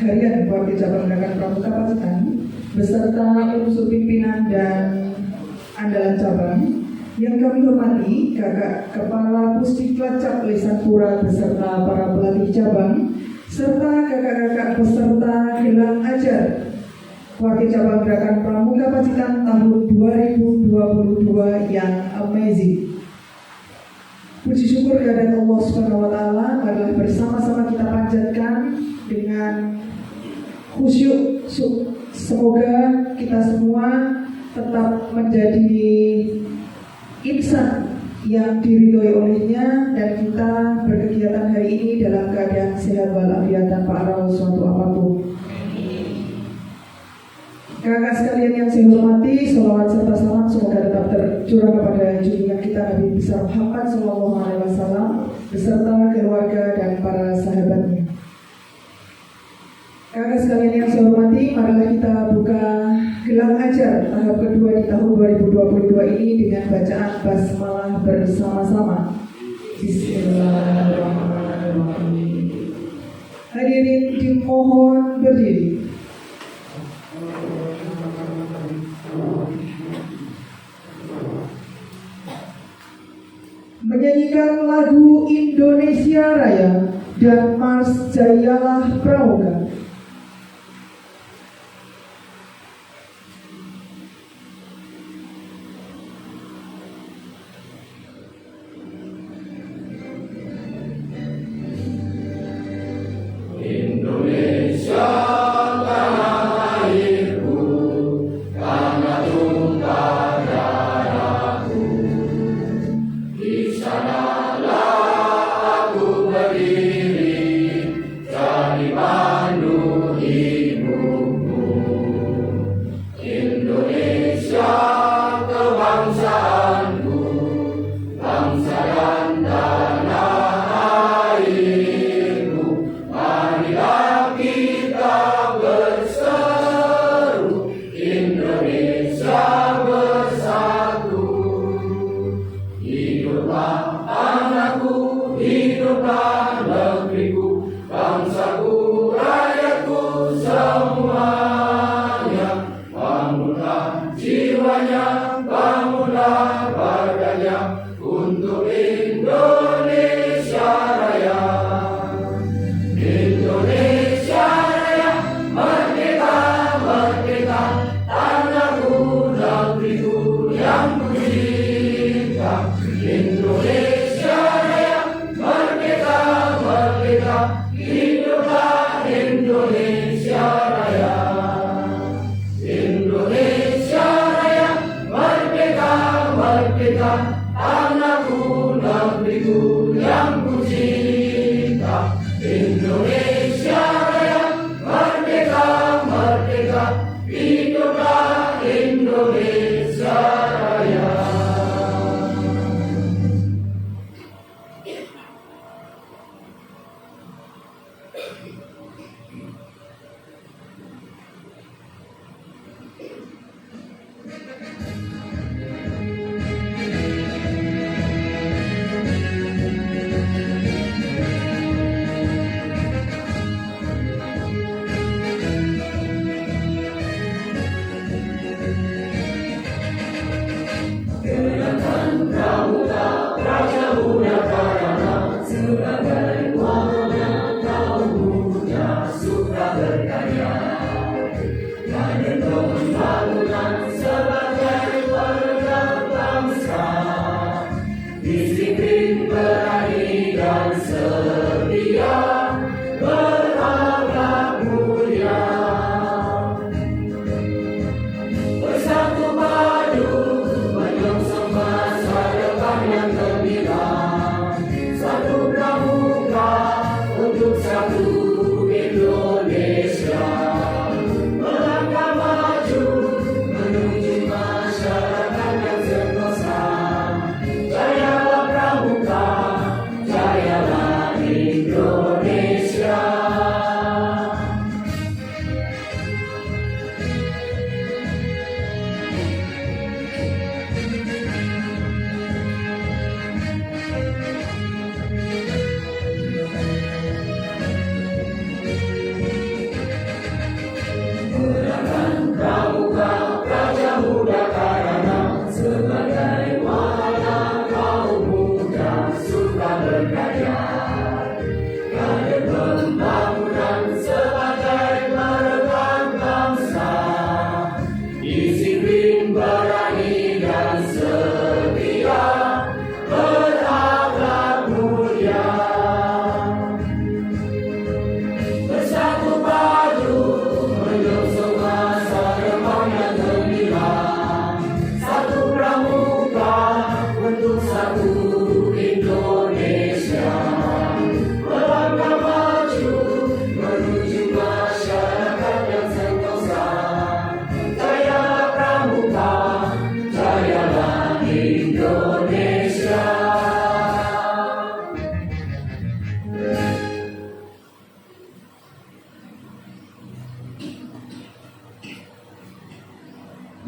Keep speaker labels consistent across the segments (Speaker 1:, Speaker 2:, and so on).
Speaker 1: harian Wakil Cabang Gerakan Pramuka Pacitan beserta unsur pimpinan dan andalan cabang. Yang kami hormati Kakak Kepala Pusdiklat Cap Lesanpura beserta para pelatih cabang, serta kakak-kakak peserta gelar ajar Wakil Cabang Gerakan Pramuka Pacitan tahun 2022 yang amazing. Puji syukur kehadirat Allah Subhanahu wa Ta'ala, marilah bersama-sama kita panjatkan dengan khusyuk. Semoga kita semua tetap menjadi insan yang diridhoi olehnya dan kita berkegiatan hari ini dalam keadaan sehat walafiat tanpa ada suatu apapun. Kakak sekalian yang saya hormati, sholawat serta salam semoga tetap tercurah kepada junjungan kita Nabi besar Muhammad SAW beserta keluarga dan para sahabatnya. Kakak sekalian yang saya hormati, marilah kita buka gelar ajar tahap kedua di tahun 2022 ini dengan bacaan basmalah bersama-sama. Bismillahirrahmanirrahim. Hadirin dimohon berdiri. Menyanyikan lagu Indonesia Raya dan Mars Jayalah Pramuka.
Speaker 2: Satu Indonesia.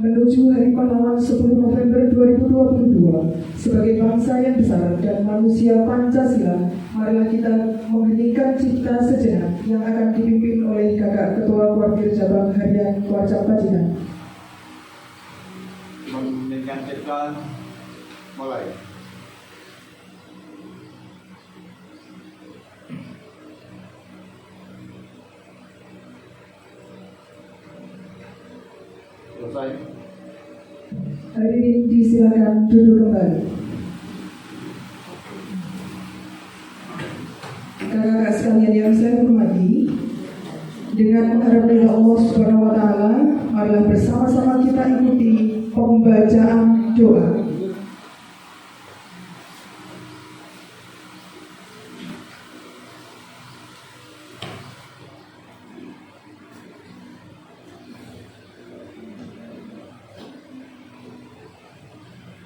Speaker 1: menuju Hari Pahlawan 10 November 2022 sebagai bangsa yang besar dan manusia Pancasila, marilah kita mengheningkan cipta sejenak yang akan dipimpin oleh Kakak Ketua Korbir Cabang Harian Kuarcap Pacitan.
Speaker 2: Mengheningkan cipta, mulai. Selesai.
Speaker 1: Hari ini disilakan duduk kembali. Kakak-kakak sekalian yang saya hormati, dengan mengharap dari Allah Subhanahu wa Ta'ala, marilah bersama-sama kita ikuti pembacaan doa.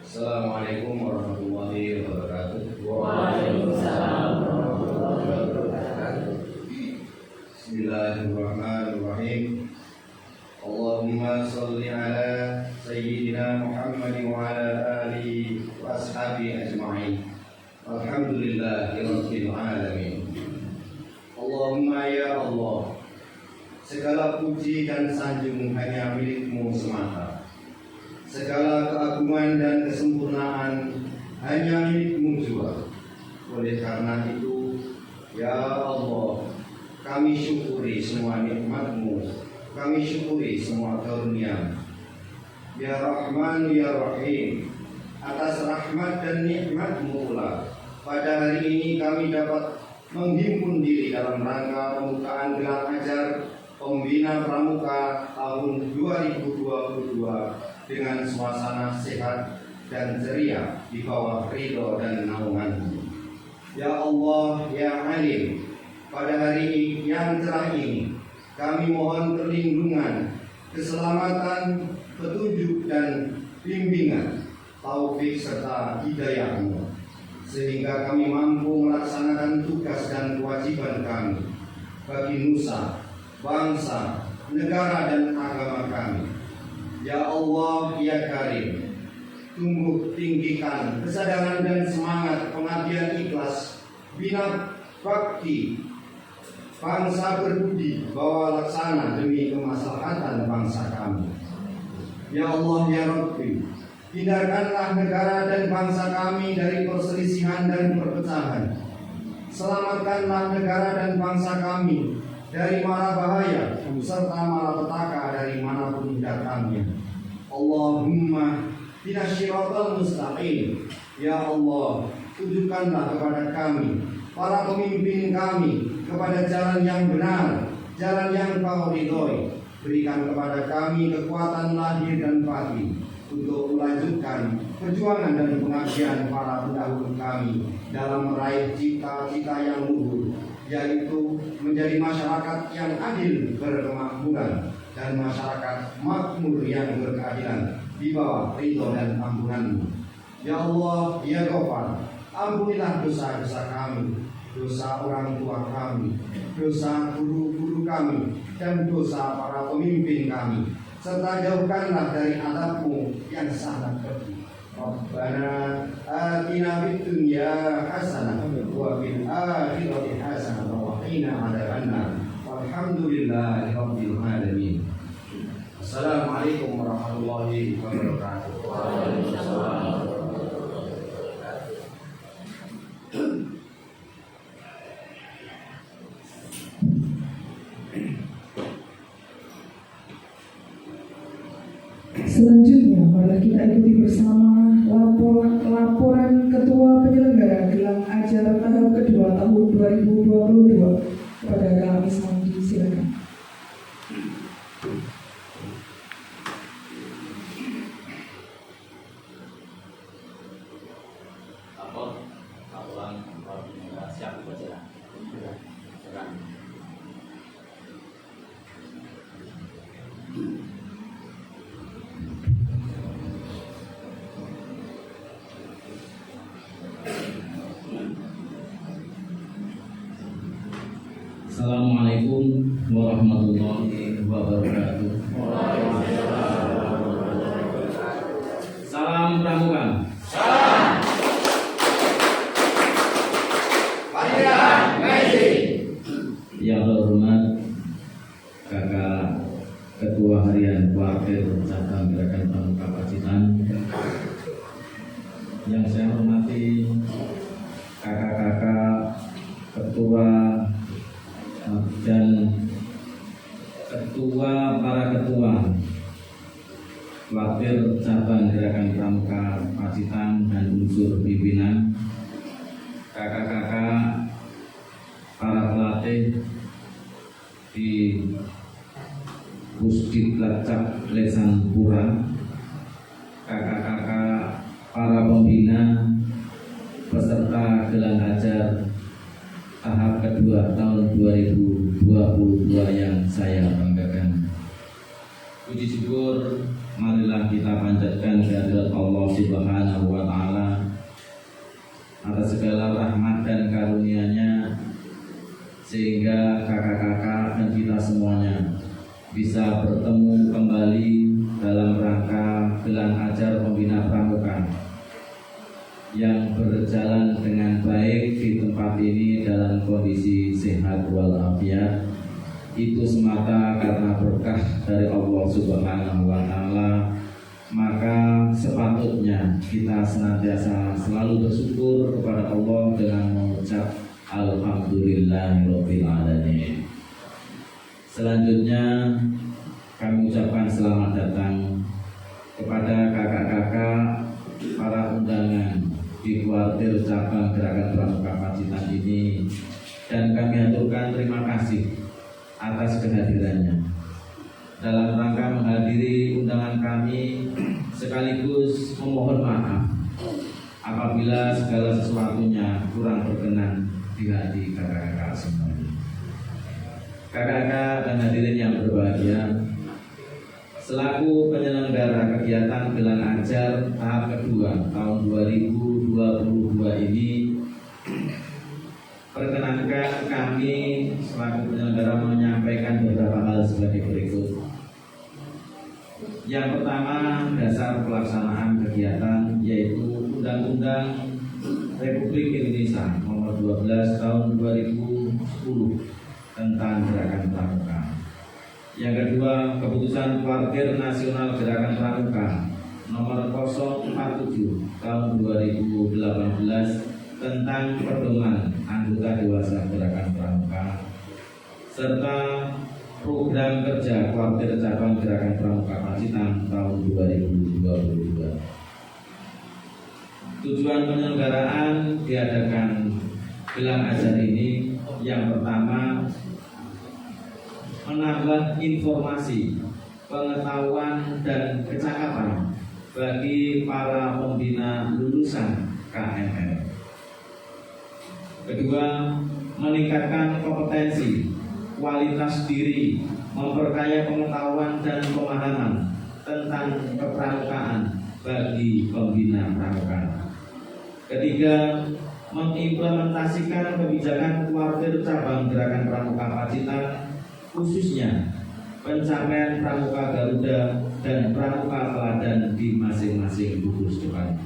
Speaker 3: Assalamualaikum warahmatullahi wabarakatuh.
Speaker 4: Waalaikumsalam warahmatullahi wabarakatuh.
Speaker 3: Bismillahirrahmanirrahim. Allahumma salli ala sayyidina Muhammad wa ala alihi wa ashabihi ajma'in. Alhamdulillahi rabbil alamin. Allahumma ya Allah, segala puji dan sanjung hanya milik-Mu semata. Segala keagungan dan kesempurnaan hanya milik-Mu jua. Oleh karena itu, ya Allah, kami syukuri semua nikmat-Mu, kami syukuri semua karunia. Ya Rahman, Ya Rahim, atas rahmat dan nikmat-Mu pula, pada hari ini kami dapat menghimpun diri dalam rangka pembukaan gelar ajar Pembina Pramuka tahun 2022 dengan suasana sehat dan ceria di bawah ridho dan naungan-Mu. Ya Allah, Ya Alim, pada hari yang cerah ini kami mohon perlindungan, keselamatan, petunjuk dan bimbingan, taufik serta hidayah-Mu, sehingga kami mampu melaksanakan tugas dan kewajiban kami bagi nusa, bangsa, negara dan agama kami. Ya Allah, Ya Karim, tumbuh tinggikan kesadaran dan semangat pengabdian ikhlas, bina bakti, bangsa berbudi, bawa laksana demi kemaslahatan bangsa kami. Ya Allah, Ya Rabbi, hindarkanlah negara dan bangsa kami dari perselisihan dan perpecahan. Selamatkanlah negara dan bangsa kami dari mara bahaya serta malapetaka dari manapun datangnya. Allahumma hina syiratal mustaqim. Ya Allah, tunjukkanlah kepada kami, para pemimpin kami, kepada jalan yang benar, jalan yang Kau ridhoi. Berikan kepada kami kekuatan lahir dan batin untuk melanjutkan perjuangan dan pengabdian para pendahulu kami dalam meraih cita-cita yang luhur, yaitu menjadi masyarakat yang adil berkemakmuran dan masyarakat makmur yang berkeadilan di bawah ridho dan ampunan-Mu. Ya Allah, Ya Ghafar, ampunilah dosa-dosa kami, dosa orang tua kami, dosa guru-guru kami, dan dosa para pemimpin kami, serta jauhkanlah dari azab-Mu yang sangat pedih. Rabbana atina fid dunya hasanah wa fil akhirati hasanah wa qina adzabannar. Walhamdulillahi rabbil alamin. Assalamualaikum warahmatullahi wabarakatuh.
Speaker 4: Waalaikumsalam.
Speaker 1: Selanjutnya, marilah kita ikuti bersama laporan Ketua Penyelenggara Gelar Ajar tahap kedua tahun 2022 kepada Kak Ismandi. Silakan.
Speaker 4: Laporan siap dibaca. Silakan.
Speaker 3: Assalamualaikum warahmatullahi wabarakatuh.
Speaker 4: Waalaikumsalam.
Speaker 5: Ketua Harian Kuartir Cabang Gerakan Pramuka Pacitan, yang saya hormati kakak-kakak, ketua dan para ketua Kuartir Cabang Gerakan Pramuka Pacitan dan unsur pimpinan, kakak-kakak, para pelatih di Pusdiklatcap Lesan Pura, kakak-kakak, para pembina, peserta gelar ajar tahap kedua tahun 2022 yang saya banggakan. Puji syukur marilah kita panjatkan kehadirat Allah Subhanahu wa Ta'ala atas segala rahmat dan karunia-Nya, sehingga kakak-kakak dan kita semuanya bisa bertemu kembali dalam rangka gelar ajar pembina pramuka yang berjalan dengan baik di tempat ini dalam kondisi sehat walafiat. Itu semata karena berkah dari Allah Subhanahu wa Ta'ala. Maka sepatutnya kita senantiasa selalu bersyukur kepada Allah dengan mengucap Alhamdulillahirabbil alamin. Selanjutnya kami ucapkan selamat datang kepada kakak-kakak, para undangan di Kuartir Cabang Gerakan Pramuka Pacitan ini, dan kami aturkan terima kasih atas kehadirannya dalam rangka menghadiri undangan kami, sekaligus memohon maaf apabila segala sesuatunya kurang berkenan di hati kakak-kakak semuanya. Kakak-kakak dan hadirin yang berbahagia, selaku penyelenggara kegiatan gelar ajar tahap kedua tahun 2022 ini, perkenankan kami selaku penyelenggara menyampaikan beberapa hal sebagai berikut. Yang pertama, dasar pelaksanaan kegiatan, yaitu Undang-Undang Republik Indonesia Nomor 12 Tahun 2010 tentang Gerakan Pramuka. Yang kedua, Keputusan Kuartir Nasional Gerakan Pramuka Nomor 047 Tahun 2018 tentang pedoman anggota dewasa Gerakan Pramuka, serta Program Kerja Kuartir Cabang Gerakan Pramuka Pacitan tahun 2022. Tujuan penyelenggaraan diadakan gelar ajar ini yang pertama, menambah informasi, pengetahuan dan kecakapan bagi para pembina lulusan KML. Kedua, meningkatkan kompetensi, kualitas diri, memperkaya pengetahuan dan pemahaman tentang kepramukaan bagi pembina pramuka. Ketiga, mengimplementasikan kebijakan Kuartir Cabang Gerakan Pramuka Pacitan, khususnya pencapaian Pramuka Garuda dan Pramuka Teladan di masing-masing gugus depan.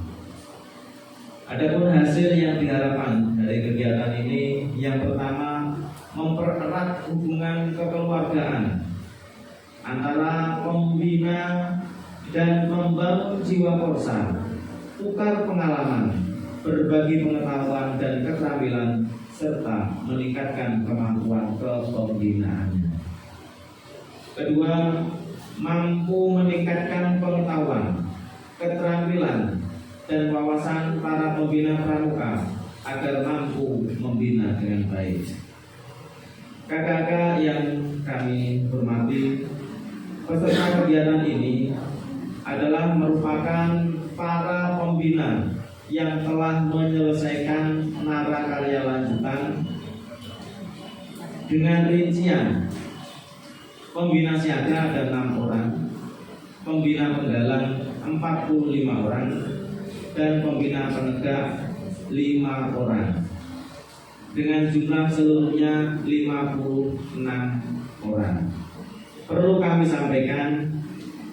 Speaker 5: Adapun hasil yang diharapkan dari kegiatan ini, yang pertama, mempererat hubungan kekeluargaan antara pembina dan membangun jiwa korsa, tukar pengalaman, berbagi pengetahuan dan keterampilan, serta meningkatkan kemampuan kepembinaannya. Kedua, mampu meningkatkan pengetahuan, keterampilan, dan wawasan para pembina pramuka agar mampu membina dengan baik. Kakak-kakak yang kami hormati, peserta kegiatan ini adalah merupakan para pembina yang telah menyelesaikan narakarya lanjutan dengan rincian pembina siaga ada 6 orang, pembina penggalang 45 orang, dan pembina penegak 5 orang, dengan jumlah seluruhnya 56 orang. Perlu kami sampaikan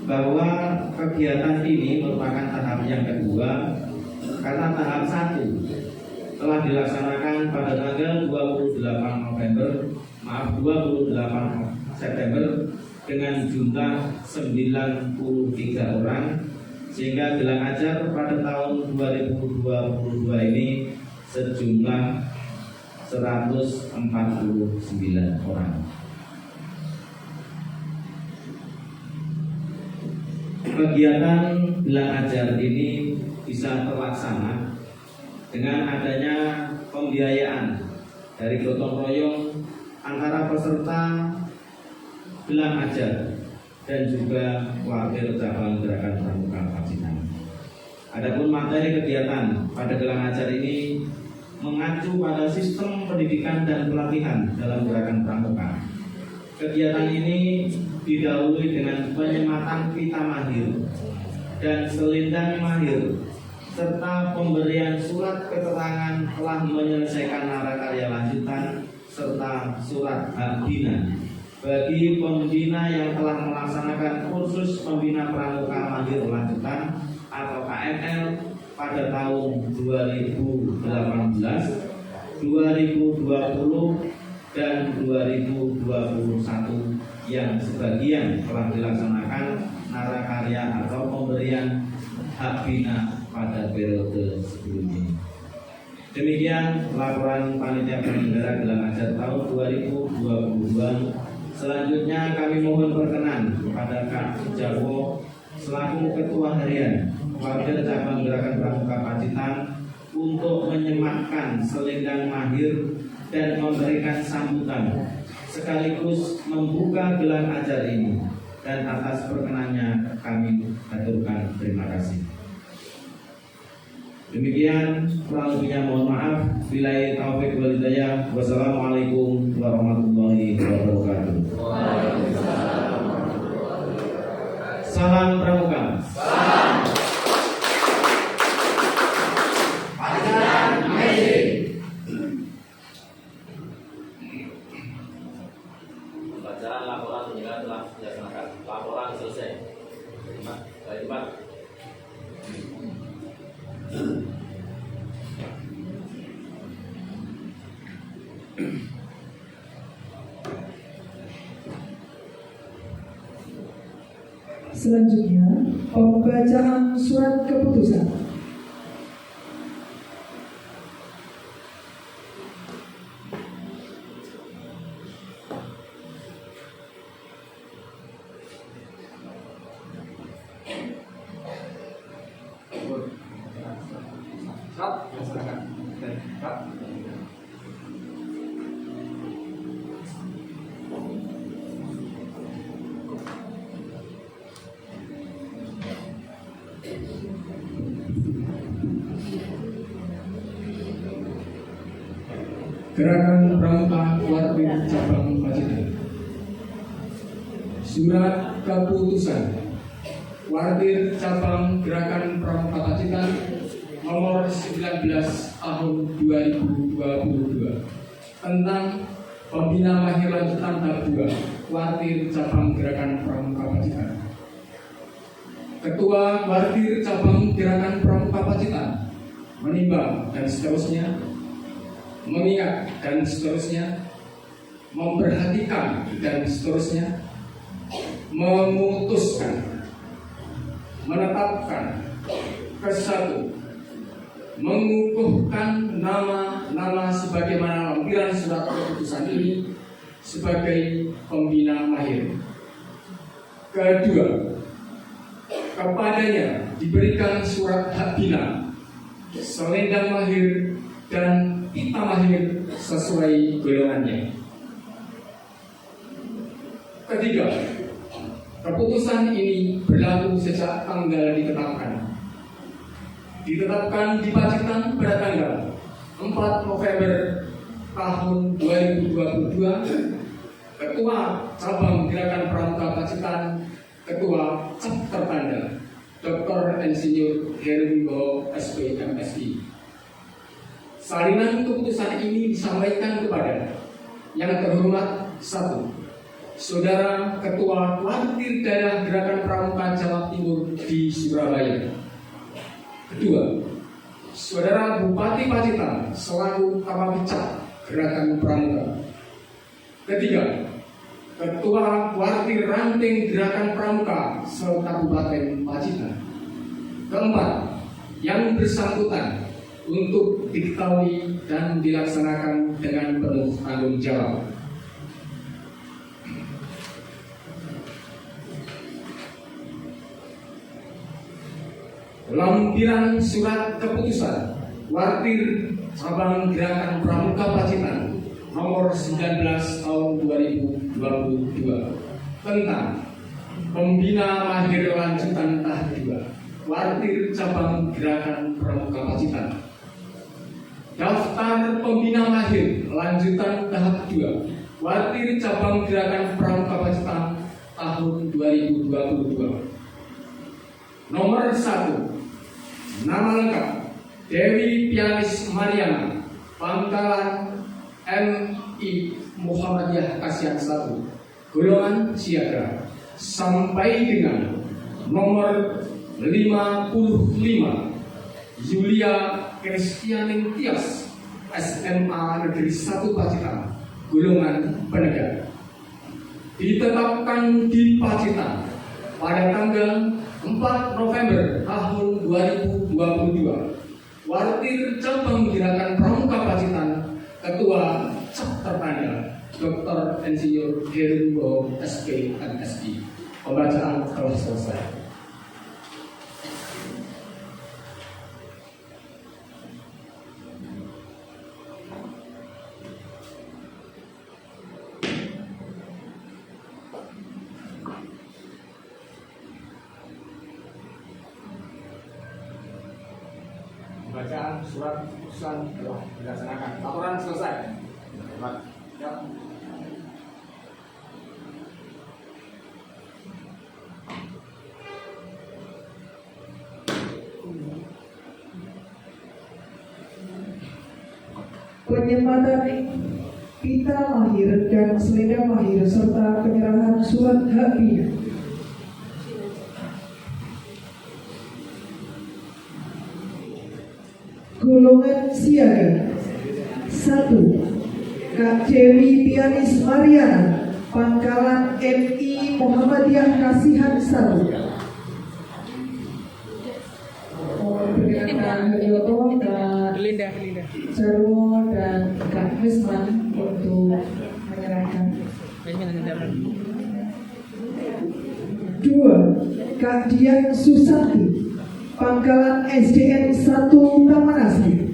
Speaker 5: bahwa kegiatan ini merupakan tahap yang kedua, karena tahap 1 telah dilaksanakan pada tanggal 28 September dengan jumlah 93 orang, sehingga gelar ajar pada tahun 2022 ini sejumlah 149 orang. Kegiatan gelar ajar ini bisa terlaksana dengan adanya pembiayaan dari gotong royong antara peserta gelar ajar dan juga wakil cabang gerakan pramuka Pacitan. Adapun materi kegiatan pada gelar ajar ini mengacu pada sistem pendidikan dan pelatihan dalam gerakan pramuka. Kegiatan ini didahului dengan penyematan pita mahir dan selendang mahir serta pemberian surat keterangan telah menyelesaikan narakarya lanjutan serta surat hak bina bagi pembina yang telah melaksanakan kursus pembina pramuka mahir lanjutan atau KML pada tahun 2018, 2020 dan 2021 yang sebagian telah dilaksanakan narakarya atau pemberian hak bina pada periode sebelumnya. Demikian laporan panitia penyelenggara gelar ajar tahun 2022. Selanjutnya kami mohon perkenan kepada Kak Jarwo selaku Ketua Harian Wakil Cabang Gerakan Pramuka Pacitan untuk menyematkan selendang mahir dan memberikan sambutan sekaligus membuka gelar ajar ini, dan atas perkenannya kami aturkan terima kasih. Demikian, kurang lebihnya mohon maaf. Billahi taufik wal hidayah. Wassalamualaikum warahmatullahi wabarakatuh. Salam pramuka.
Speaker 4: Pembacaan laporan penyelenggara telah dilaksanakan. Laporan selesai. Baik, Pak.
Speaker 1: Selanjutnya, pembacaan surat keputusan.
Speaker 6: Gerakan Pramuka Warwin Cabang Pacitan. Surat keputusan Warwin Cabang Gerakan Pramuka Pacitan nomor 19 tahun 2022 tentang pembina mahir lanjutan tahap 2 Warwin Cabang Gerakan Pramuka Pacitan. Ketua Warwin Cabang Gerakan Pramuka Pacitan menimbang dan seterusnya, mengingat dan seterusnya, memperhatikan dan seterusnya, memutuskan, menetapkan, kesatu, mengukuhkan nama-nama sebagaimana lampiran surat keputusan ini sebagai pembina mahir. Kedua, kepadanya diberikan surat hak bina, selendang mahir dan pita mahir sesuai golongannya. Ketiga, keputusan ini berlaku sejak tanggal ditetapkan. Ditetapkan di Pacitan pada tanggal 4 November tahun 2022. Ketua Cabang Gerakan Pramuka Pacitan, Ketua Cap Tertanda, Dr. Insinyur Herwibowo SPMSI. Salinan keputusan ini disampaikan kepada yang terhormat 1. Saudara Ketua Wakil Daerah Gerakan Pramuka Jawa Timur di Surabaya. Kedua, Saudara Bupati Pacitan selaku Kapabicak Gerakan Pramuka. Ketiga, Ketua Kuartir Ranting Gerakan Pramuka se-Kabupaten Pacitan. Keempat, yang bersangkutan untuk diketahui dan dilaksanakan dengan penuh tanggung jawab. Lampiran surat keputusan Kuartir Cabang Gerakan Pramuka Pacitan nomor 19 tahun 2022 tentang Pembina Mahir Lanjutan Tahap 2 Kuartir Cabang Gerakan Pramuka Pacitan. Daftar Pembina Mahir Lanjutan Tahap 2 Kuartir Cabang Gerakan Pramuka Pacitan tahun 2022. Nomor 1, nama lengkap Dewi Pianis Mariana, Pangkalan MI Muhammadiyah Kasihan 1, golongan siaga, sampai dengan nomor 55 Yulia Kristianing Tias, SMA Negeri 1 Pacitan, golongan penegak, ditetapkan di Pacitan pada tanggal 4 November tahun 2022. Kuartir Cabang Gerakan Pramuka Pacitan, Ketua Cap Tertanda Dr. Insinyur Herubo SP MSI. Pembacaan telah selesai. Pembacaan surat keputusan telah dilaksanakan. Laporan selesai.
Speaker 2: Selamat.
Speaker 6: Ya.
Speaker 1: Penyempatan pita mahir dan selendang mahir serta penyerahan surat hak bina. Golongan siaga 1, Kak Dewi Pianis Mariana, Pangkalan MI Muhammadiyah Kasihan 1. Perkenalkan Yoto, Kak Jarwo dan Kak Wisman untuk menyerahkan. 2, Kak Dian Susanti, Pangkalan SDN 1 Taman Asri.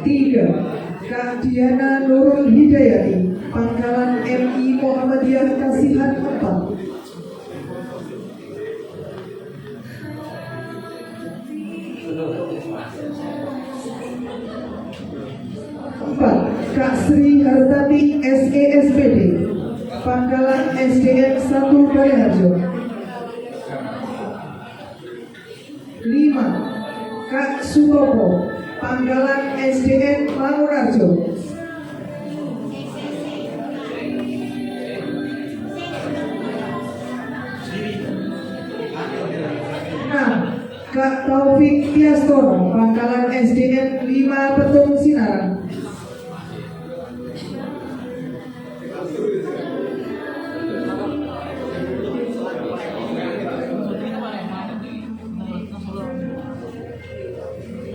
Speaker 1: 3, Kak Diana Nurul Hidayati, Pangkalan MI Muhammadiyah Kasihan 4. 4, Kak Sri Hartati SESPD, Pangkalan SDN 1 Baleharjo. 5, Kak Sutopo, Pangkalan SDN Mangunarjo. 6, Kak Taufik Tiastono, Pangkalan SDN 5 Petung Sinaran.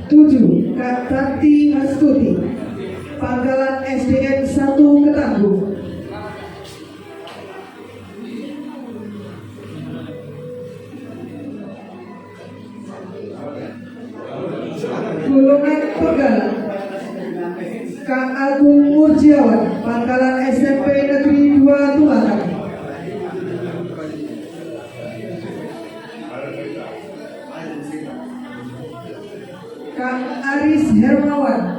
Speaker 1: 7, Kak Tanti Astuti, Pangkalan SDN 1 Ketanggung. 8, golongan pegalan, Kak Agung Murjiawan, Pangkalan SMP Negeri 2 Tuakan. 9, Kak Aris Hermawan,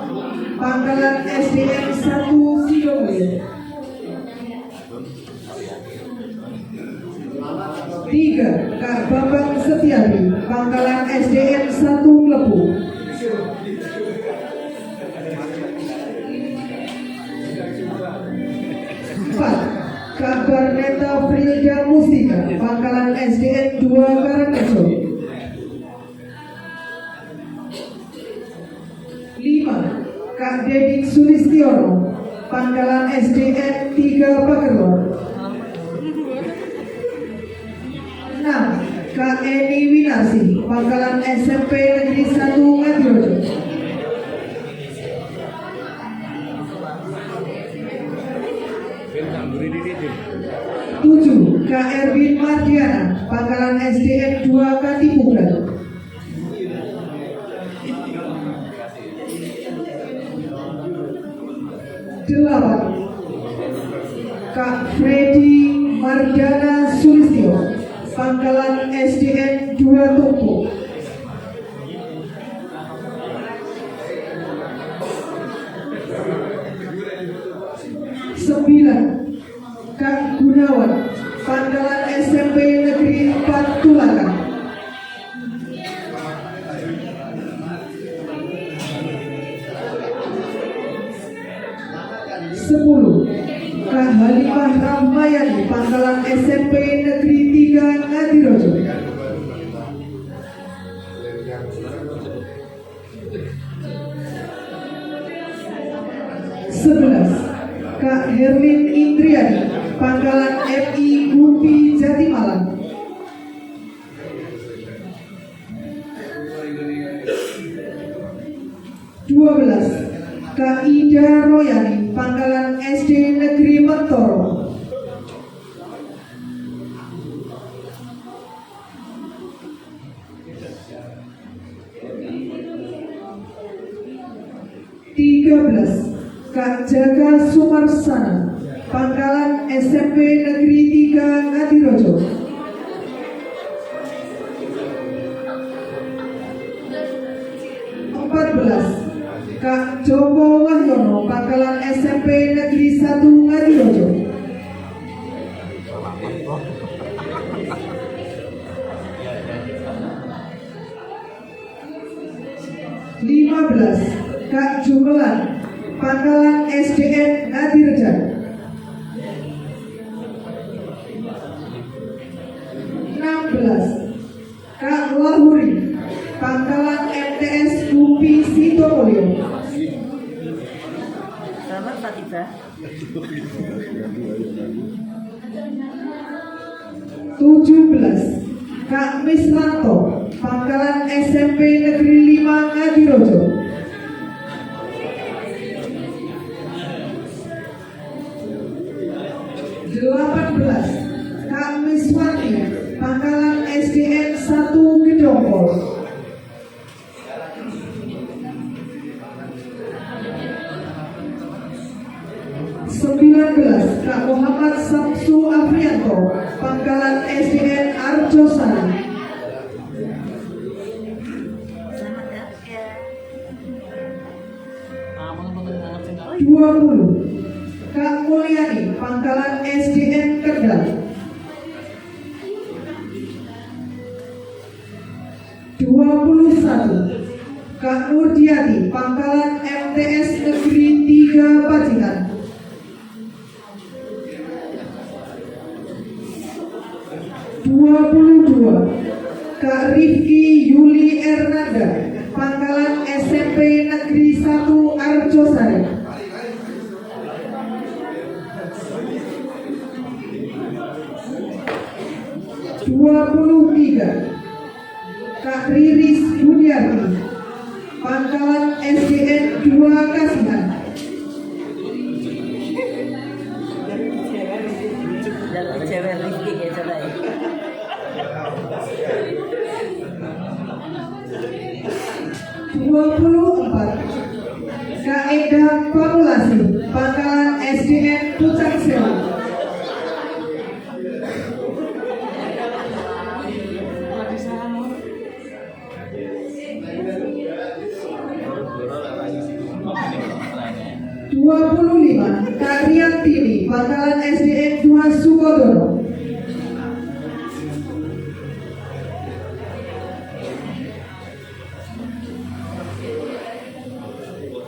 Speaker 1: Pangkalan SDN 1 Sidomulyo. 3, Kak Bambang Setiadi, Pangkalan SDN 1 Klepu. 4, Kak Barneta Frilda Mustika, Pangkalan SDN 2 Karangrejo. 5. Kak Dedik Sulistiono, Pangkalan SDN 3 Pagerlor. 6. Kak Eni Winarsi, Pangkalan SMP Negeri 1 Ngadirojo. 7. Kak Erwin Mardiana, Pangkalan SDN 2 Katipugan. 8. Kak Freddy Mardana Sulistyo, Pangkalan SDN 2 Tumpu. 9. Kak Gunawan, Pangkalan SMP Negeri 4 Tulakan. 10. Kak Halimah Rahmayani, Pangkalan SMP Negeri 3 Ngadirojo. 11. Kak Herlin Indriani, Pangkalan MI Gumpi Jatimalang. 12. Kak Ida Royani, Pangkalan SD Negeri Mentoro. 13. Kak Jaga Sumarsana, Pangkalan SMP Negeri 3 Ngadirojo. 14. Kak Joko Wahyono, Pangkalan SMP Negeri 1 Ngadirojo. 15. Kak Jumelan, Pangkalan SDN Nadirejan. 16. Kak Lahuri, Pangkalan MTS Gumpi Sitomulyo.
Speaker 7: Selamat Pak Tiba.
Speaker 1: 17. Kak Misranto, Pangkalan SMP Negeri 5 Ngadirojo. 18. Kak Miswati, Pangkalan SDN 1 Gedongkol. 19. Kak Muhammad Samsu Afrianto, Pangkalan SDN Arjosari. 20. Kak Mulyani, Pangkalan SDN Kendal. 21. Kak Nurdiati, Pangkalan MTS Negeri 3 Pacitan. 22. Kak Rifki Yuli Ernanda, Pangkalan SMP Negeri 1 Arjosari. 23. Kak Riris Budiarti, Pangkalan SDN 2 Kasihan.
Speaker 7: Dari cewek Rifki ya coba ya.
Speaker 1: 24. Kak Eda Pamulasi, Pangkalan SDN Pucang Sewu. 25. Kak Riantini, Pangkalan SDN 2 Sukodono.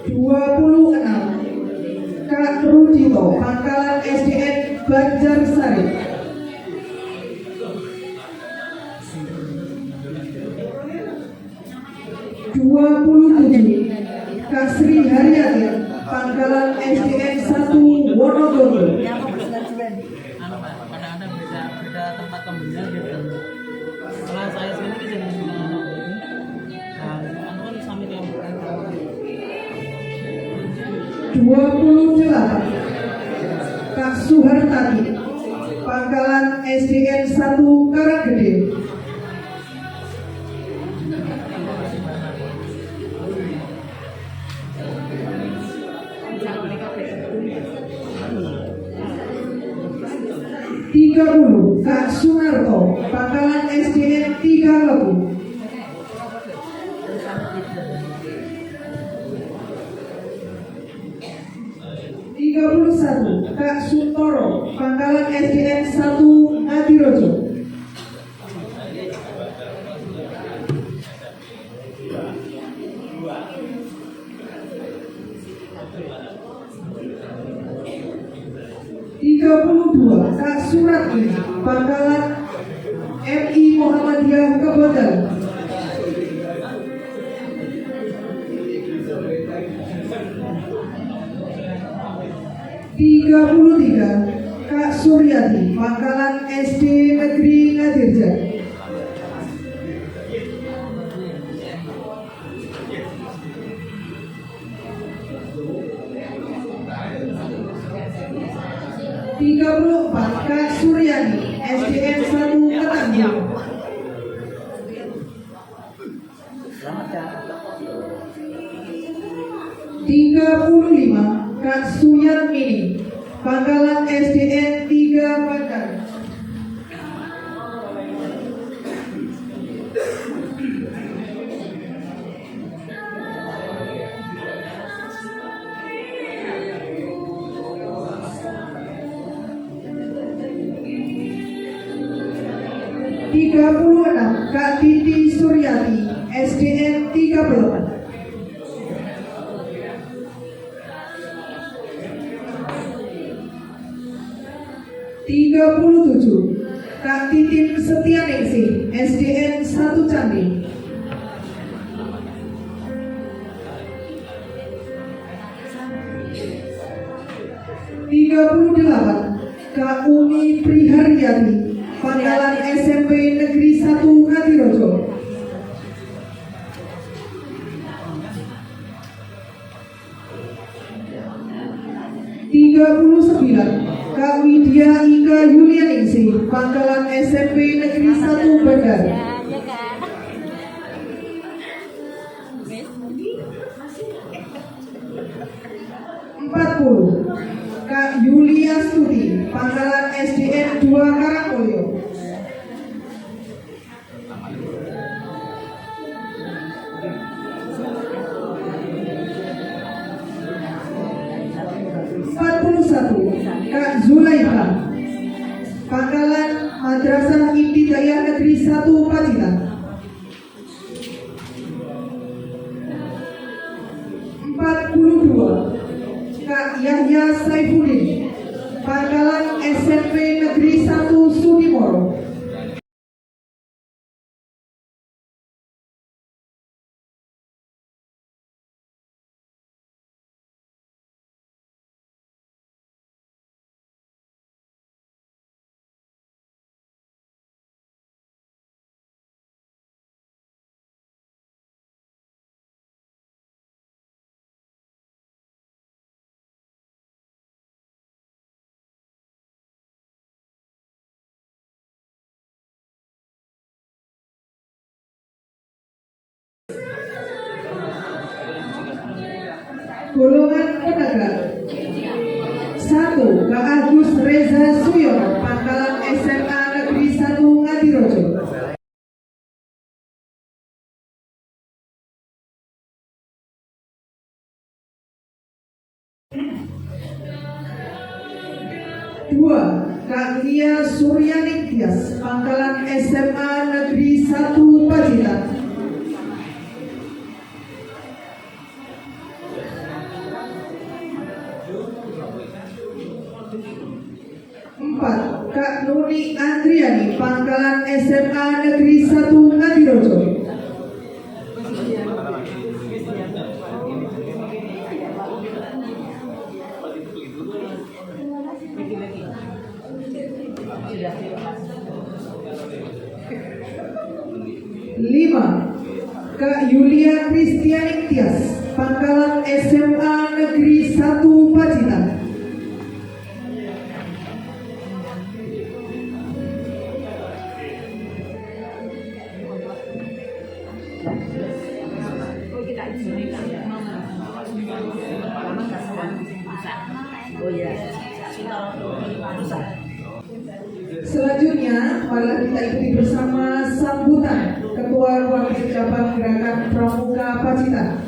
Speaker 1: 26. Kak Rudito, Pangkalan SDN Banjarsari. Kak Sri Haryati, Pangkalan SDN 1 Wonogoro.
Speaker 7: Ya, aku benar cuman. Kadang-kadang beda tempat pembelian gitu. Kalau saya sendiri di sini dan kan sampai ke
Speaker 1: 28 Kak Suhartati, Pangkalan SDN 1 Karanggede. 30 Kak Sunarto, Pangkalan SDN 3 Lebu. 31 Kak Suntoro, Pangkalan SDN 1 Ngadirojo. 32 Kak Surati, Pangkalan MI Muhammadiyah Kebodan. 33 Kak Suryati, Pangkalan SD Negeri Ngadirja. 34 Kak Suryani, SDN 1 Ketanggung. 35 Kak Suyatmini, Pangkalan SDN 3 Bandar. 36 Kak Titi Suryati, SDN 38. 37 Kak Titin Setianingsih, SDN 1 Candi. 38 Kak Umi Priharyati, Pangkalan SMP Negeri 1 Ngadirojo. 39 Kak Widya Ika Yulianingsih, Pangkalan SMP Negeri 1 Bandar. 40 Kak Yulia Stuti, Pangkalan SDN 2 Karangkolyo. 41 Kak Zulaikha, Pangkalan Madrasah Ibtidaiyah Negeri 1 Pacitan. 42 Kak Yahya Saifuddin, Pangkalan SMP Negeri 1 Sudimoro. 1 golongan penegak. 1 Kak Agus Reza Suyono, Pangkalan SMA Negeri 1 Ngadirojo. 2 Kak Lia Suryaning Tias, Pangkalan SMA Negeri 1 Pacitan. 4 SMA Negeri 1 Ngadirojo. Lima, Kak Yulia Kristiani Tias, Pangkalan SMA Negeri 1 Pacitan. Selanjutnya, marilah kita ikuti bersama sambutan Ketua Wakil Cabang Gerakan Pramuka Pacitan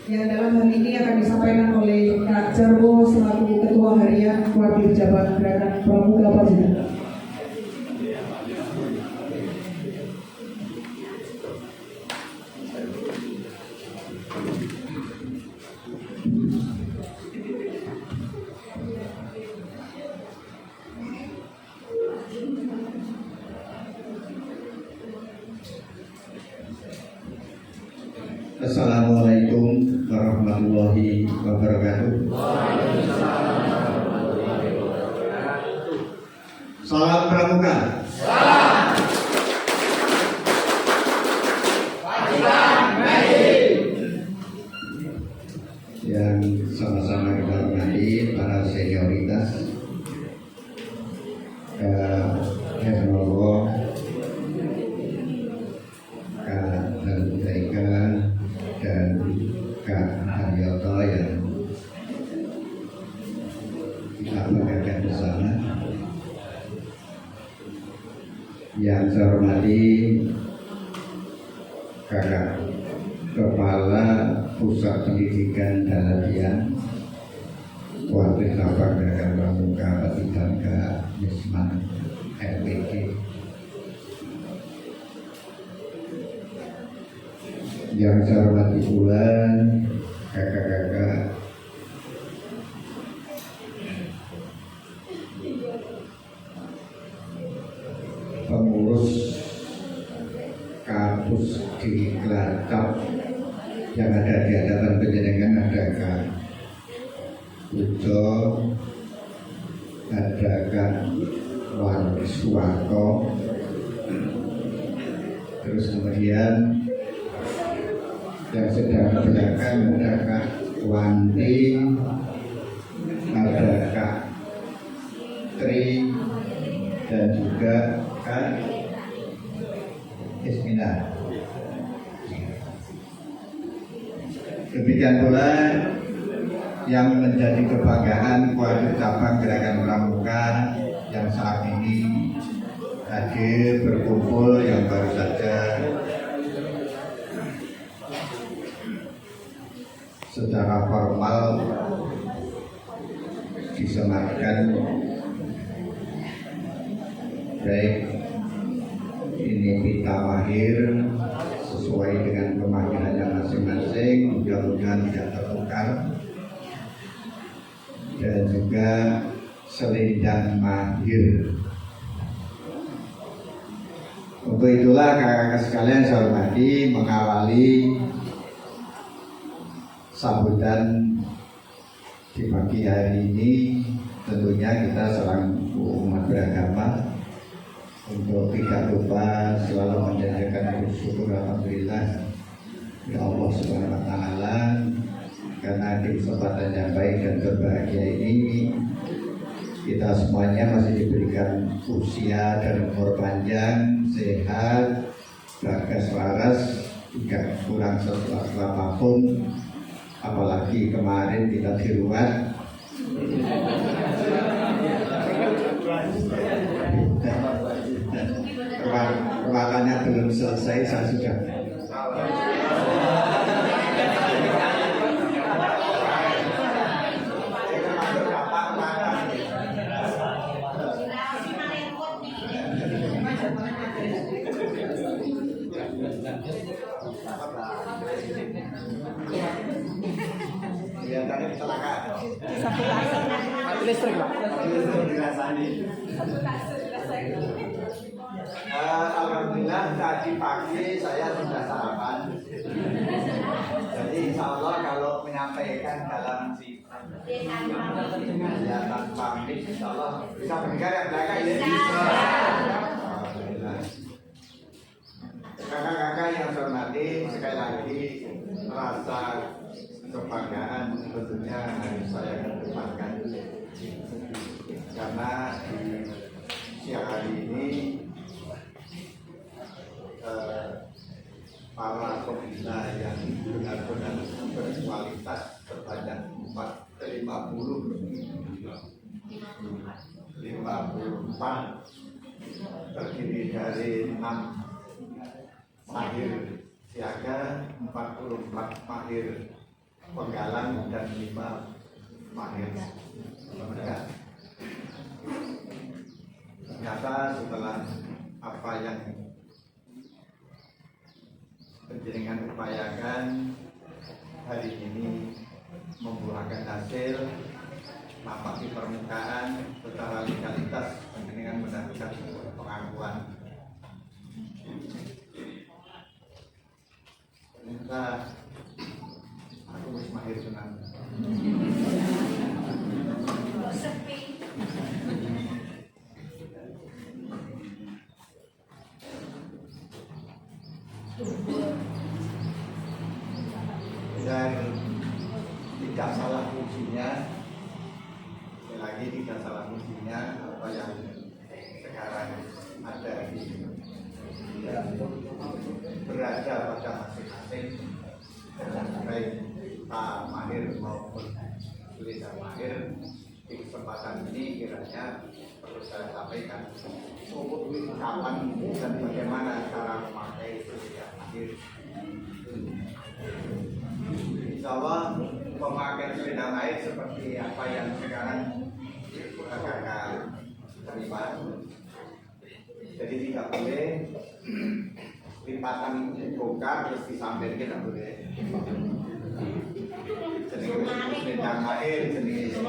Speaker 1: yang dalam hal ini akan disampaikan oleh Kak Jarwo selaku Ketua Harian Wakil Cabang Gerakan Pramuka Pacitan.
Speaker 3: Assalamualaikum warahmatullahi wabarakatuh. Salam Pramuka. Yang sama-sama kita hormati para senioritas, Hernowo, Kak Haludaika, dan Kak Haryoto yang kita banggakan bersama. Yang saya hormati Kakak Kepala Pusat Pendidikan dan Latihan Wakil Cabang Gerakan Pramuka Pacitan Kak Yusman RWG. Yang saya hormati pula kakak-kakak pengurus kampus di Cilacap yang ada di hadapan penjenengan, ada Kak Ujo, ada Kak Wariswako, terus kemudian yang sedang belakang ada Kak Wanti, ada Kak Tri, dan juga Kak Ismina. Demikian pula yang menjadi kebanggaan Wakil Cabang Gerakan Pramuka yang saat ini hadir berkumpul, yang baru saja secara formal disematkan, baik ini pita mahir sesuai dengan pemanggilannya masing-masing, mudah-mudahan tidak tertukar, dan juga selendang mahir. Untuk itulah kakak-kakak sekalian saya hormati, mengawali sambutan di pagi hari ini, tentunya kita selaku umat beragama untuk tidak lupa selalu menjalankan bersyukur alhamdulillah ya Allah Subhanahu wa taala, karena di kesempatan yang baik dan berbahagia ini kita semuanya masih diberikan usia dan umur panjang, sehat, bagas waras, tidak kurang sesuatu apapun. Apalagi kemarin kita diruat ruatannya belum selesai, saya sudah tadi kecelakaan. Mati listrik, Pak. Alhamdulillah.
Speaker 2: pagi saya sudah sarapan. Jadi insya Allah kalau menyampaikan dalam kegiatan pamit, insya Allah bisa mendengar yang belakang ya. Alhamdulillah. Kakak-kakak yang saya hormati, sekali lagi merasa kebanggaan tentunya harus saya kedepankan karena di siang hari ini para pembina yang benar-benar berkualitas sebanyak 54 terdiri dari 6 mahir siaga, 44 mahir penggalang dan 5 mahir pemegang. Ternyata setelah apa yang penjaringan upayakan hari ini membuahkan hasil, nampak di permukaan secara legalitas dengan mendapatkan pengakuan. Ternyata aku wis mahir tenan. Dan tidak salah fungsinya, sekali lagi tidak salah fungsinya apa yang sekarang ada di berada pada masing-masing, baik Pak Mahir maupun Lisa Mahir. Di kesempatan ini kiranya perlu saya sampaikan kapan dan bagaimana cara memakai Lisa Mahir. Insya Allah pemakaian selendang air seperti apa yang sekarang kakak terima. Jadi tidak boleh lipatan bongkar terus disambil, tidak boleh. Jadi selendang air jenis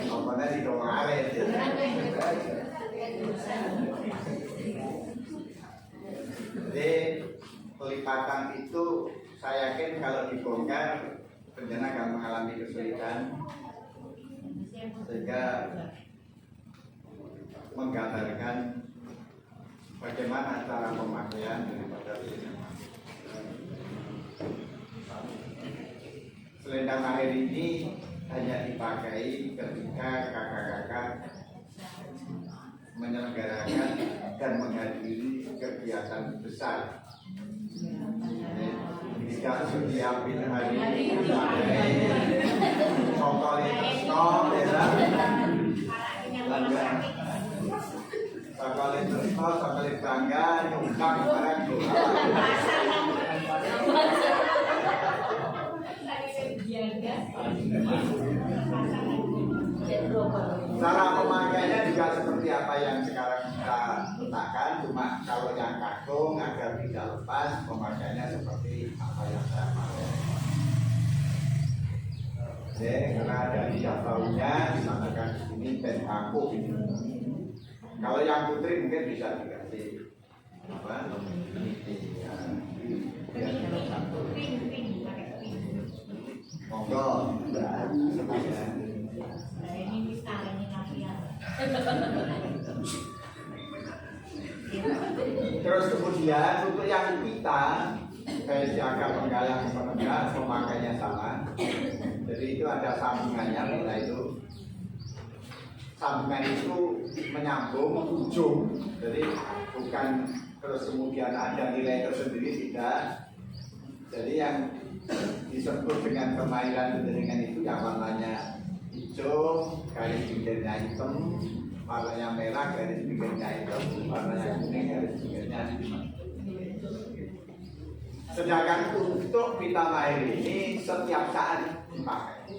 Speaker 2: apa sih dong air. Jadi pelipatan itu saya yakin kalau dibongkar bencana akan mengalami kesulitan, sehingga menggambarkan bagaimana cara pemakaian daripada selendang air ini hanya dipakai ketika kakak-kakak menyelenggarakan dan menghadiri kegiatan besar. Jika setiap hari contoh Tresno, Sakale Tresno, Sakale Bangga, Nyungkang, barang cara pemakaiannya juga seperti apa yang sekarang kita letakkan, cuma kalau yang kagum agar tidak lepas pemakaiannya seperti apa yang saya pakai. Oke, karena ada tidak tahunya disamakan di sini pen aku ini. Kalau yang putri mungkin bisa dikasih apa? Ini ya. Monggo, terus kemudian untuk yang kita kayak siaga penggalang penegak pemakainya sama. Jadi itu ada sambungannya, kita itu sambungan itu menyambung ujung. Jadi bukan terus kemudian ada nilai tersendiri, tidak. Jadi yang disebut dengan kemahiran penjaringan itu yang warnanya hijau, garis pinggirnya hitam, warnanya merah, garis pinggirnya hitam, warnanya kuning, garis pinggirnya hitam. Sedangkan untuk pita mahir ini setiap saat dipakai.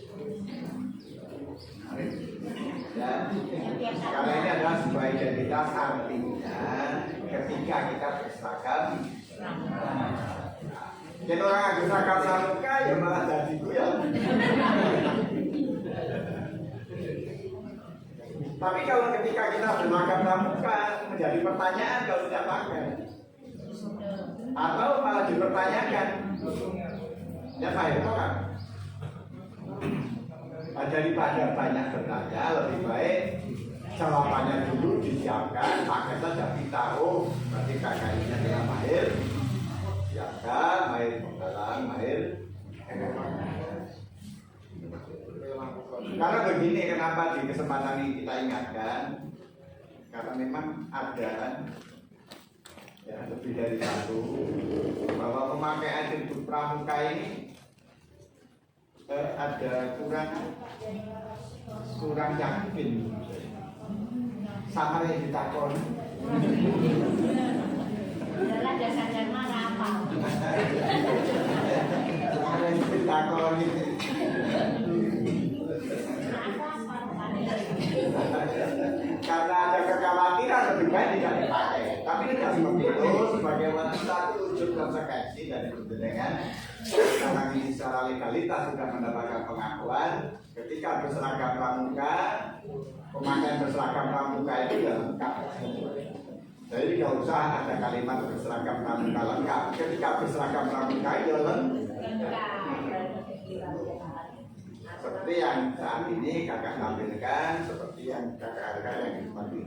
Speaker 2: Ya, karena ini adalah sebuah identitas, artinya ketika kita berseragam. Jadi orang agak seragam saluka ya malah jadi goyang. Tapi kalau ketika kita berlagak pramuka menjadi pertanyaan kalau tidak pakai, atau malah dipertanyakan, ya Pak itu kan. Daripada banyak bertanya, lebih baik jawabannya dulu disiapkan, pakai saja kita. Oh, berarti kakak ini adalah mahir siaga, mahir penggalang, mahir. Karena begini, kenapa di kesempatan ini kita ingatkan? Karena memang ada ya, lebih dari satu bahwa pemakaian atribut pramuka ini ada kurang yakin sama yang ditakon.
Speaker 8: Adalah dasar mana apa?
Speaker 2: Sama yang ditakon ini. Karena ada kekhawatiran lebih baik tidak dipakai. Tapi tidak seperti itu, sebagaimana satu wujud konsekuensi dari perjenengan. Karena ini secara legalitas sudah mendapatkan pengakuan. Ketika berseragam pramuka, pemakaian berseragam pramuka itu sudah lengkap. Jadi tidak usah ada kalimat berseragam pramuka lengkap. Ketika berseragam pramuka itu lengkap. Seperti yang saat ini kakak tampilkan, seperti yang kakak-kakak yang hormati.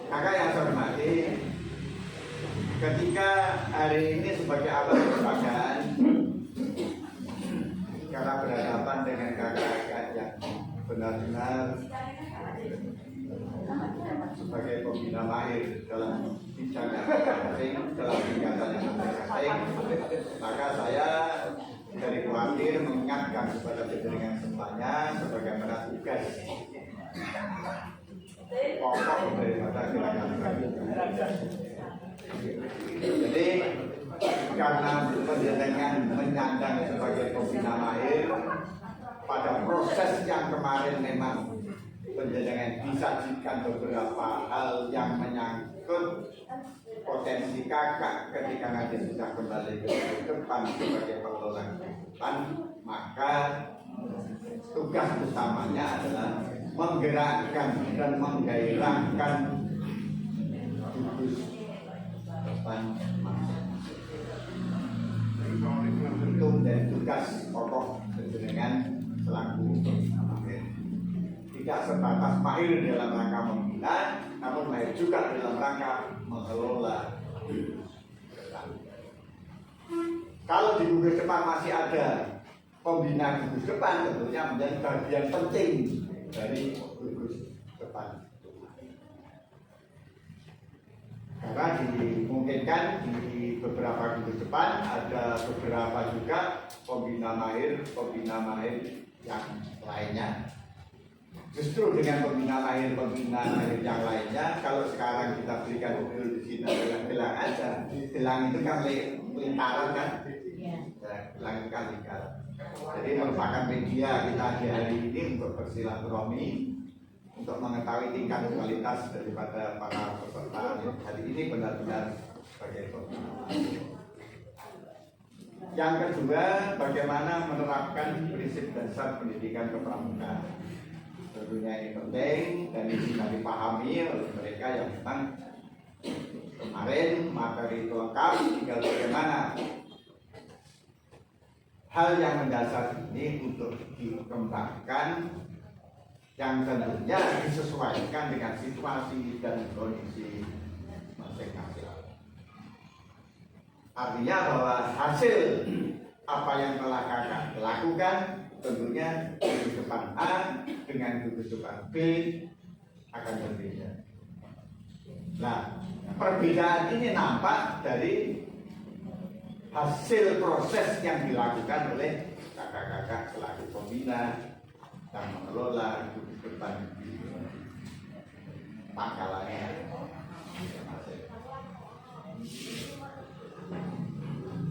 Speaker 2: Kakak yang saya hormati, ketika hari ini sebagai alat perpajakan, karena berhadapan dengan kakak-kakak yang benar-benar sebagai pembina mahir dalam bidang masing-masing, dalam kegiatan yang masing-masing, maka saya dari khawatir mengingatkan kepada jajaran semuanya sebagaimana tugas pokok daripada gerakan pramuka. Jadi karena penjenengan menyandang sebagai pembina mahir, pada proses yang kemarin memang penjenengan disajikan beberapa hal yang menyangkut potensi kakak ketika nanti sudah kembali ke depan sebagai pengelola depan, maka tugas utamanya adalah menggerakkan dan menggairahkan gugus depan bentuk dan tugas pokok dengan selaku mahir. Tidak sebatas mahir dalam rangka membina, namun mahir juga dalam rangka mengelola. Kalau di gugus depan masih ada pembina gugus depan, tentunya menjadi bagian penting dari gugus depan. Karena dimungkinkan di beberapa gugus depan ada beberapa juga pembina mahir yang lainnya. Justru dengan pembina mahir yang lainnya, kalau sekarang kita berikan mobil di sini dengan gelang aja, gelang itu kan lingkaran kan, gelang itu kan lingkaran. Jadi merupakan media kita di hari ini untuk bersilaturahmi, untuk mengetahui tingkat kualitas daripada para peserta hari ini benar-benar sebagai pembina. Yang kedua, bagaimana menerapkan prinsip dasar pendidikan kepramukaan. Tentunya ini penting dan ini bisa dipahami oleh mereka yang memang kemarin materi itu lengkap, tinggal bagaimana hal yang mendasar ini untuk dikembangkan yang tentunya disesuaikan dengan situasi dan kondisi masing-masing. Artinya bahwa hasil apa yang telah kakak lakukan tentunya gugus depan A dengan gugus depan B akan berbeda. Nah, perbedaan ini nampak dari hasil proses yang dilakukan oleh kakak-kakak selaku pembina dan mengelola gugus depan di pangkalannya.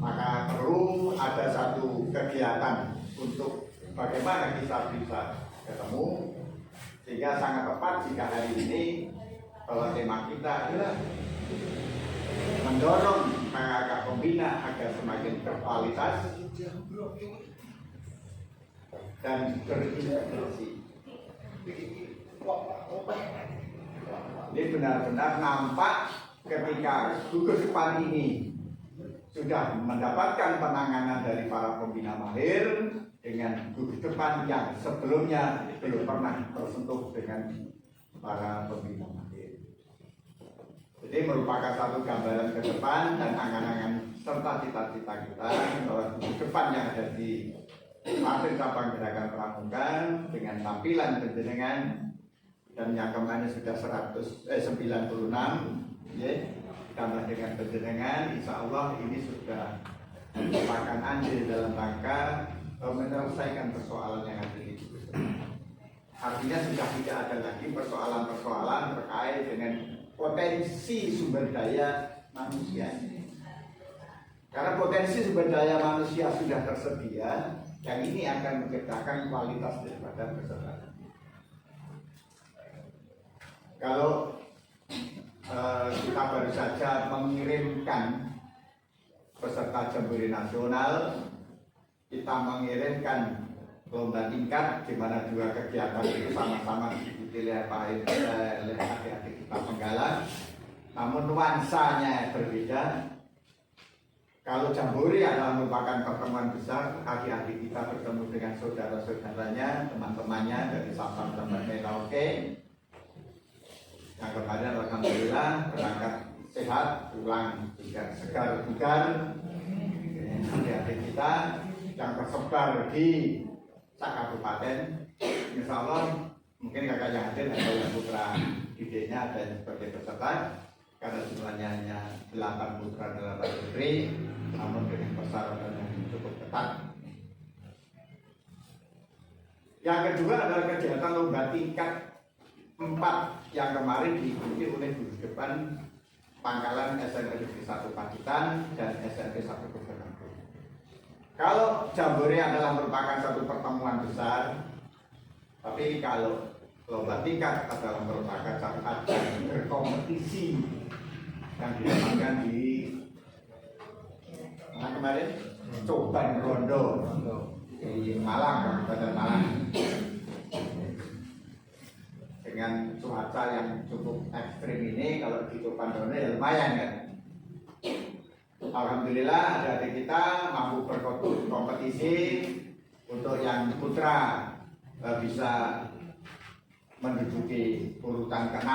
Speaker 2: Maka perlu ada satu kegiatan untuk bagaimana kita bisa ketemu, sehingga sangat tepat jika hari ini bahwa tema kita adalah mendorong kakak pembina agar semakin berkualitas dan berintegrasi. Ini benar-benar nampak ketika gugus depan ini sudah mendapatkan penanganan dari para pembina mahir dengan gugus depan yang sebelumnya belum pernah tersentuh dengan para pembina mahir. Jadi merupakan satu gambaran ke depan dan angan-angan serta cita-cita kita bahwa gugus depan yang ada di Partai Cabang Gerakan Pramuka dengan tampilan penjenengan dan yang kemarin sudah 96 ya, ditambah dengan penjenengan, insya Allah ini sudah merupakan andil dalam rangka menyelesaikan persoalan yang ada di gugus depan. Artinya sudah tidak ada lagi persoalan-persoalan terkait dengan potensi sumber daya manusia. Karena potensi sumber daya manusia sudah tersedia, yang ini akan menciptakan kualitas daripada peserta. Kalau kita baru saja mengirimkan peserta jambore nasional, kita mengirimkan lomba tingkat di mana dua kegiatan itu sama-sama diikuti oleh adik-adik kita penggalang, namun nuansanya berbeda. Kalau jambore adalah merupakan pertemuan besar, adik-adik kita bertemu dengan saudara-saudaranya, teman-temannya dari Sabang sampai Merauke. Yang kemarin alhamdulillah berangkat sehat, pulang juga segar bugar. Adik-adik kita yang tersebar di sak kabupaten, insya Allah mungkin kakak yang hadir atau yang putra idenya ada yang sebagai peserta, karena jumlahnya hanya 8 putra 8 putri, namun dengan persyaratan yang cukup ketat. Yang kedua adalah kegiatan lomba tingkat 4 yang kemarin diikuti oleh gugus depan Pangkalan SMP Negeri 1 Pacitan dan SMP 1 Bojonegoro. Kalau jambore adalah merupakan satu pertemuan besar, tapi kalau lomba tingkat adalah merupakan satu ajang berkompetisi yang dinamakan di mana kemarin? Coban Rondo di Malang, Kabupaten Malang. Dengan cuaca yang cukup ekstrim ini, kalau di Coban Rondo ya lumayan kan. Alhamdulillah adik kita mampu berkompetisi. Untuk yang putra bisa menduduki urutan ke-6,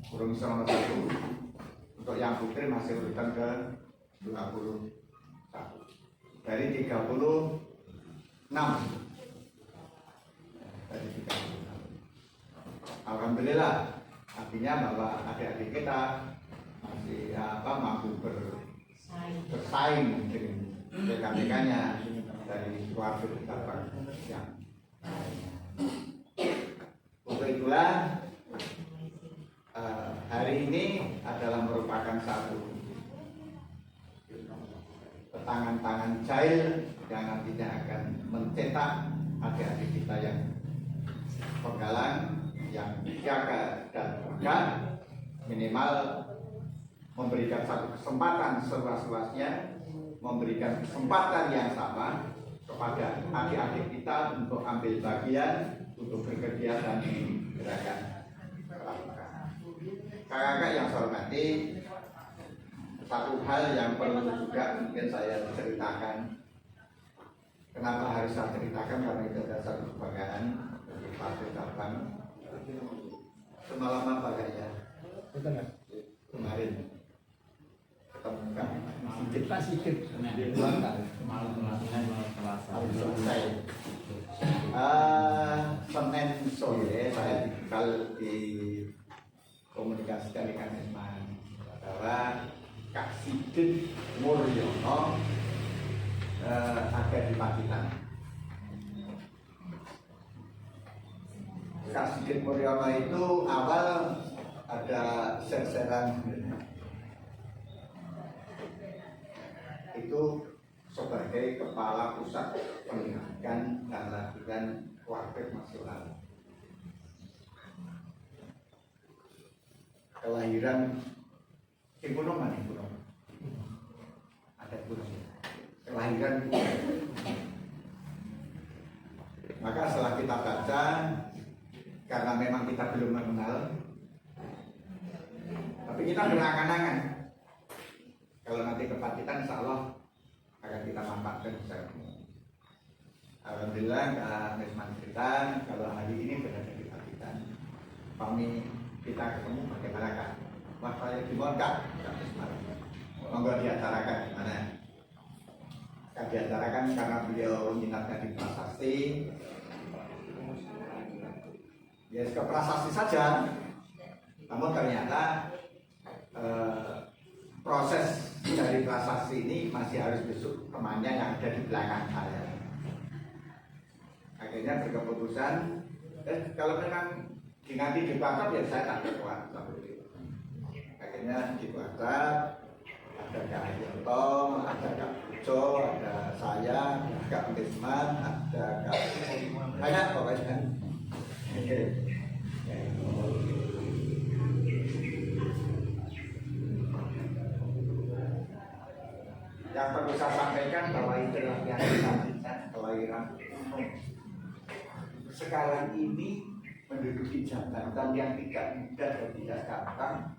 Speaker 2: burung nomor 1. Untuk yang putri masih urutan ke 21 dari 36. Dari 36. Alhamdulillah, artinya bahwa adik-adik kita masih mampu bersaing dengan rekan-rekannya dari keluarga cabang yang untuk itulah hari ini adalah merupakan satu tangan-tangan jahil yang nantinya akan mencetak adik-adik kita yang penggalang, yang jaga dan tegak, minimal memberikan satu kesempatan seluas-luasnya, memberikan kesempatan yang sama kepada adik-adik kita untuk ambil bagian, untuk berkegiatan di gerakan pramuka. Kakak-kakak yang saya hormati, satu hal yang perlu juga mungkin saya ceritakan. Kenapa harus saya ceritakan? Karena itu adalah satu kebanggaan bagi Partai Cabang. Semalam apa kayaknya? Kemarin ketemukan sedikit
Speaker 4: Malam pelatihan malam Selasa.
Speaker 2: harus selesai. Senin sore saya dikomunikasikan dengan Isman bahwa Kak Sigit Muryono ada di Pacitan. Kak Sigit Muryono itu awal ada ser-seran itu sebagai kepala pusat pendidikan dan latihan Warteg Nasional. Kelahiran di Gunung mana? Gunung ada gunung. Kelahiran maka setelah kita baca, karena kita belum mengenal, tapi kita berangan-angan kalau nanti kebangkitan insya Allah akan kita manfaatkan secara umum. Alhamdulillah Kak Mesman cerita kalau hari ini berada di kebangkitan kami kita ketemu bagaimana Kak? Wah saya dimon Kak Mesman monggo diacarakan gimana? Kan diacarakan karena beliau minatnya di prasasti. Ya ke prasasti saja, namun ternyata proses dari prasasti ini masih harus besok temannya yang ada di belakang saya. Akhirnya berkeputusan, kalau memang nanti dibakar ya saya tak berkuat. Akhirnya dibakar, ada Kak Ayonto, ada Kak Pujo, ada saya, Kak Mesman, ada Kak banyak pokoknya. Oke. Yang perlu saya sampaikan bahwa itulah yang dilanjutkan kelahiran umum. Sekarang ini menduduki jabatan yang tidak mudah dan tidak gampang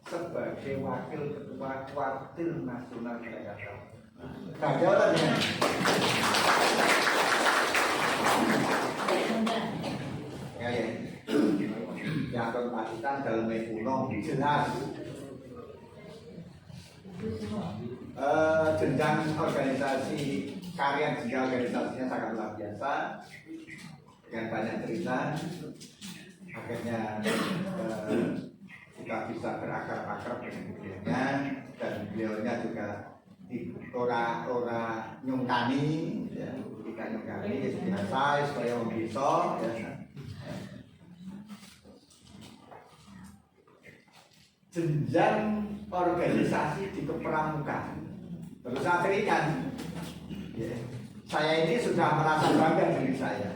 Speaker 2: sebagai wakil ketua Kuartil Nasional Jakarta. Bagaimana ya? Ya. Yang berpatitan dalam ekonomi jelas. Jenjang organisasi karya juga organisasinya sangat luar biasa dengan banyak cerita. Akhirnya kita bisa berakar-akar dengan beliaunya dan beliaunya juga ora nyungkani ya, tidak nyungkani biasa supaya bisa ya. Jenjang organisasi di kepramukaan perlu saya berikan ya. Saya ini sudah merasa bangga diri saya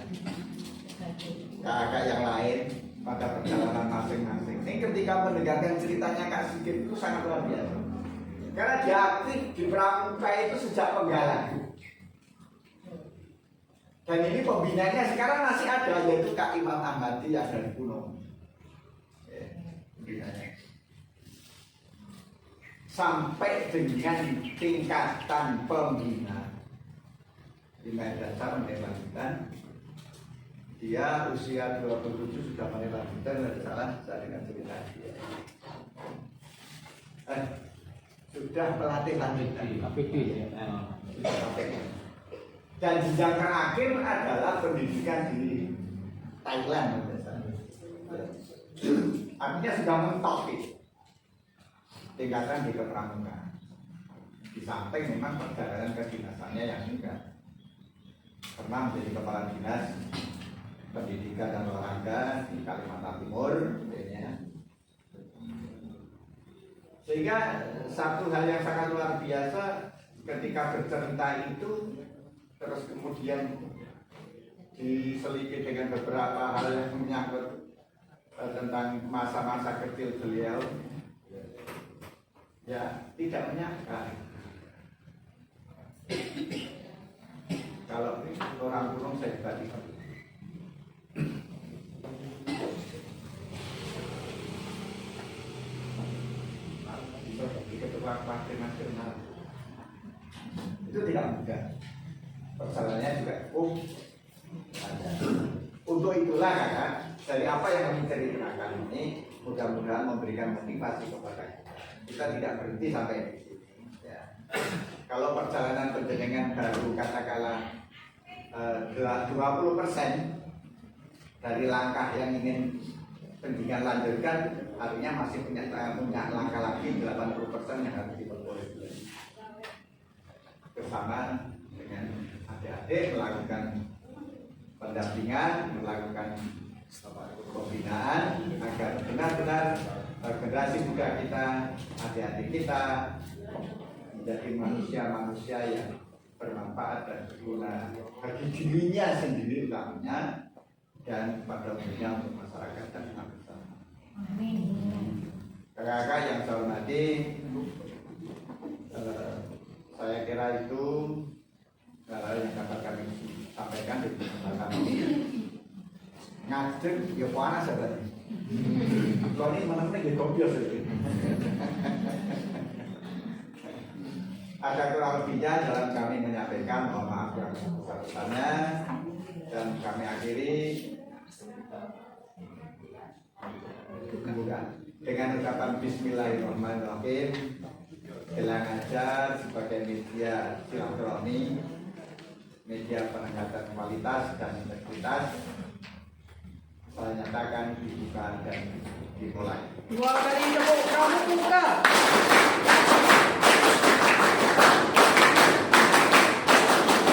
Speaker 2: kakak yang lain pada perjalanan masing-masing. Ini ketika mendengarkan ceritanya Kak Sigit itu sangat luar biasa karena dia aktif di pramuka itu sejak penggalan dan ini pembinanya sekarang masih ada yaitu Kak Imam Ahmadi yang dari Gunung ya, pembinanya sampai dengan tingkatan pembina di dasar menelanjutan dia usia 27 sudah menelanjutan dari salah saya dengan cerita dia sudah pelatih lanjutan dan jenjang terakhir adalah pendidikan di Thailand artinya sudah mentok tingkatan di kepramukaan. Di samping memang perjalanan kedinasannya yang juga pernah menjadi kepala dinas pendidikan dan olahraga di Kalimantan Timur, ya. Sehingga satu hal yang sangat luar biasa ketika bercerita itu terus kemudian diselipin dengan beberapa hal yang menyangkut tentang masa-masa kecil beliau. Ya, tidak menyangka kalau orang gunung saya tadi di ketua partai nasional itu tidak mudah. Persoalannya juga ada. Untuk itulah kakak dari apa yang kami ceritakan ini mudah-mudahan memberikan motivasi kepada kita. Kita tidak berhenti sampai di sini. Ya. Kalau perjalanan penjenengan baru katakanlah 20% dari langkah yang ingin pendidikan lanjutkan, artinya masih punya langkah lagi 80% yang harus diperoleh bersama dengan adik-adik melakukan pendampingan, melakukan pembinaan agar benar-benar generasi muda kita, adik-adik kita menjadi manusia-manusia yang bermanfaat dan berguna bagi dirinya sendiri utamanya dan pada umumnya untuk masyarakat dan bangsa. Kakak-kakak yang saya hormati, saya kira itu hal yang dapat kami sampaikan di kesempatan ini. Ngajeng ya panas sebenarnya. Kalau ini mana-mana gitu kopios itu. Ada kurang lebihnya dalam kami menyampaikan, mohon maaf yang sebesar-besarnya, dan kami akhiri dengan ucapan Bismillahirrahmanirrahim. Gelang Ajar sebagai media silaturahmi, media peningkatan kualitas dan integritas, saya nyatakan dibuka dan dimulai.
Speaker 1: Dua kali tepuk pramuka.